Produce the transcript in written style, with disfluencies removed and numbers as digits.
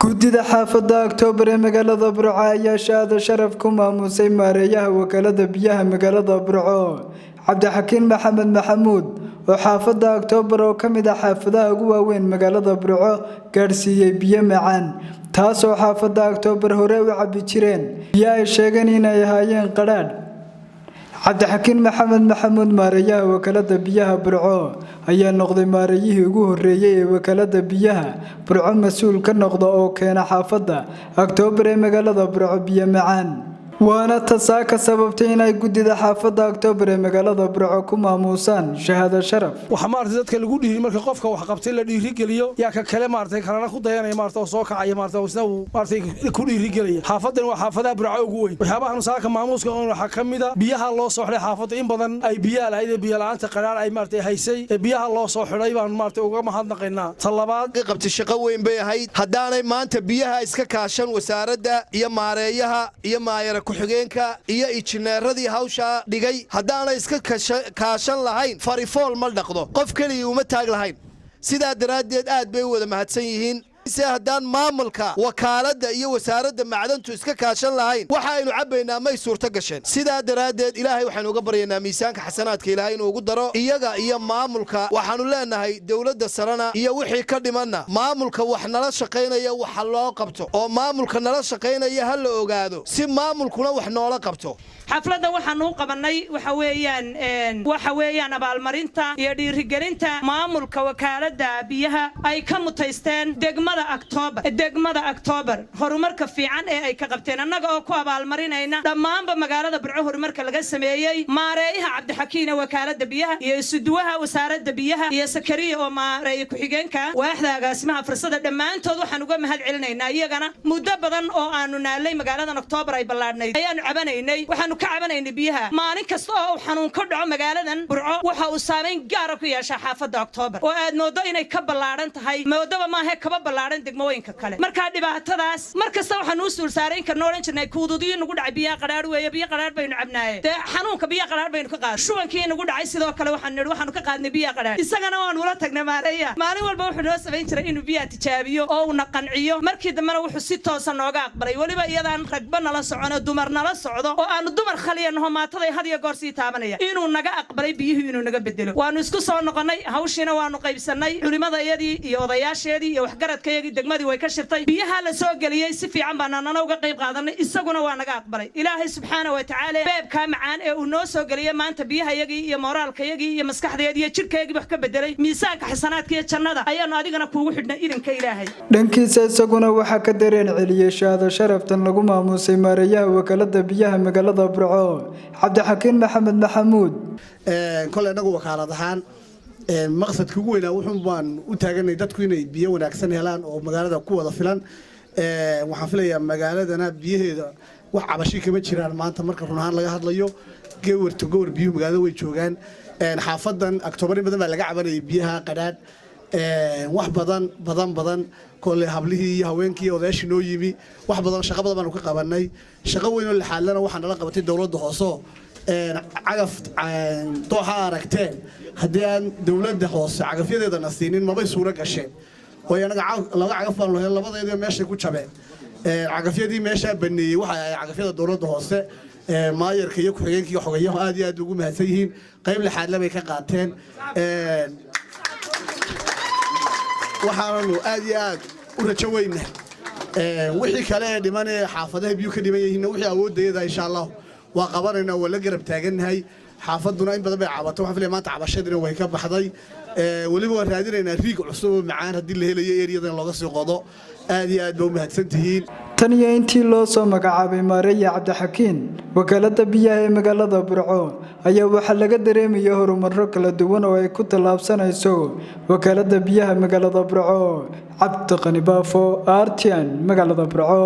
gudida xaafadda Oktoobar ee magaalada Burco ayaa shahaado sharaf ku maamusay maareeyaha wakaalada biyaha magaalada Burco Cabdixakiin Maxamed Maxamuud oo xaafadda Oktoobar oo kamid ah xaafadaha ugu waaweyn magaalada Burco gaarsiiyay biyo macaan taasoo xaafadda Oktoobar hore u cabi jireen biyo ay sheegeen inay ahaayeen qadhaadh Cabdixakiin Maxamed Maxamuud maareeyaha wakaalada biyaha Burco ayaa noqday maareeyihii ugu horeeyay ee wakaalada biyaha Burco mas'uul ka noqda oo keena xaafadda Oktoobar ee magaalada Burco biyo macaan waana tasaaka sababtay inay gudida xaafadda Oktoobar ee magaalada Burco ku maamusaan shahaado sharaf waxa maartay dadka lagu dhiiri marka qofka wax qabtay la dhiiri geliyo yaa ka kale maartay kalena ku dayanay maartay soo kacay maartay isna uu maartay ku dhiiri geliyo xaafaddan waa xaafadaha Burco ugu weyn waxyaabaha saaka maamuuska oo waxa kamida biyaha loo soo xidhay xaafadda in badan ay biyaha lahayd biyo la'aanta qaraar ay maartay haysay biyaha loo soo xidhay baan maartay uga mahadnaqaynaa talabaad qabtay shaqo weyn bay ahayd hadaanay maanta biyaha iska kaashan wasaaradda iyo maareeyaha iyo maayara ku-xigeenka iyo injineeradii hawsha dhigay hadaanay iska kaashan lahayn farifool ma dhaqdo qof kaliya uma taag lahayn sidaa daraadeed aad bay wada mahadsan yihiin hadaan maamulka wakaalada iyo wasaaradda macdantu iska kaashan lahayn waxa aynu cabaynaa may suurto gasheen sidaa daraadeed ilaahay waxaan uga baryaynaa miisaanka xasanaadka ilaahay inuu ugu daro iyaga iyo maamulka waxaanu leenahay dawladda sarana iyo wixii ka dhimanna maamulka wax nala shaqaynaya waxa loo qabto oo maamulka nala shaqaynaya hal la ogaado si maamulkuna wax noola qabto xafladda waxaan u qabanay waxa weeyaan abaalmarinta iyo dhiirigelinta maamulka wakaalada biyaha ay ka mutaysteen degmada Oktoobar horumarka fiican ee ay ka qabteen annaga oo ku abaalmarinayna dhammaanba magaalada Burco horumarka laga sameeyay maareeyaha Cabdixakiin wakaalada biyaha iyo isuduwaha wasaaradda biyaha iyo Sakariya oo maareeyo ku-xigeenka waaxda agaasimaha fursada dhammaantood waxaan uga mahad celinaynaa iyagana muddo badan oo aanu naalay magaalada Oktoobar ay ballaadhnay ayaanu cabanaynay waxaanu ka cabanaynay biyaha maalin kasta oo xanuun ka dhaco magaaladan Burco waxa uu saameyn gaar ah ku yeeshaa xaafadda Oktoobar oo aad moodo inay ka ballaaran tahay moodaba maaha kaba ballaaran degmooyinka kale marka dhibaatadaas markasta waxaan u suul saarayn karnaa oran jirnay kuududiyo nagu dhacay biyo qaraar weeye biyo qaraar baynu cabnaaye xanuunka biyo qaraar baynu ka qaad shubankii nagu dhacay sidoo kale waxaanu ka qaadnay biyo qaraar isagana waan ula tagnay maareeya maalin walba wuxuu noo sameyn jiray inuu biyo tijaabiyo oo uu qanciyo markii dambena wuxuu si toosan nooga aqbalay waliba iyadaan ragba nala socono dumar nala socdo oo aanu dumar khaliyano maataday had iyo goor sii taabanaya inuu naga aqbalay biyuhu inuu naga bedelo waanu isku soo noqonay hawshiina waanu qaybsanay culimadayadii iyo odayaasheedii iyo waxgaradkayagii degmadii way ka shirtay biyaha la soo galiyay si fiican baan anana uga qayb qaadanay isaguna waa naga aqbalay ilaahay subxaanahu wa ta'aala beebka macaan ee uu noo soo galiyay maanta biyahayagii iyo moraalkayagii iyo maskaxdeedii iyo jirkayagii wax ka bedelay miisaanka xasanaadka iyo jannada ayaanu adigana kuugu xidhnay idinka ilaahay dhankiisa isaguna waxa ka dareen celiyay shahaado sharaftan lagu maamusay maareeyaha wakaalada biyaha magaalada Burco Cabdixakiin Maxamed Maxamuud kole anagu wakaalad ahaan maqsadka ugu weyn wuxuu baan u taaganay dadku inay biyo wanaagsan helaan oo magaalada ku wada filan waxaan filayaa magaaladana biyaheeda wax cabashi kama jiraan maanta marka run ahaan laga hadlayo gowar biyo magaalada way joogaan xaafadan Oktoobar badan baa laga cabanayay biyaha qadhaadh wax badan kole hablihii iyo haweenkii odayaashii noo yimi wax badan shaqo badan baan ka qabanay shaqo weyn oo la xaalana waxaan la qabatay dawladda hoose cagaf dooxa aragteen haddii aan dawladda hoose cagafyadeeda nasiinin mabay suura gasheen way anaga laga cagaf baan lahayn labadeedii meesha ku jabeen cagafyadii meesha baneeyay waxa ay cagafyada dawladda hoose maayarka iyo ku-xigeenka iyo xogayaha aad iyo aad ugu mahadsan yihiin qayb la xaadla bay ka qaateen waxaanu aad iyo aad u rajo weynaa wixii kale ee dhimanay xaafadaha biyo ka dhiman yihiin wixii awoodayda insha Allah waa qabanayna wala garab taaganahay xaafaduna in badan bay cabato waxa filayaa maanta cabashadina way ka baxday waliba waan raadinaynaa riig cusub oo macaan hadii la helayo eeriyadan looga soo qodo aad iyo aad baa mahadsantihiin tan iyo intii loo soo magacaabay maareeyaha Cabdixakiin wakaalada biyaha ee magaalada Burco ayaa waxa laga dareemayaa horumaro kala duwan oo ay ku talaabsanayso wakaalada biyaha magaalada Burco Cabdi Qani Baafo RTN magaalada Burco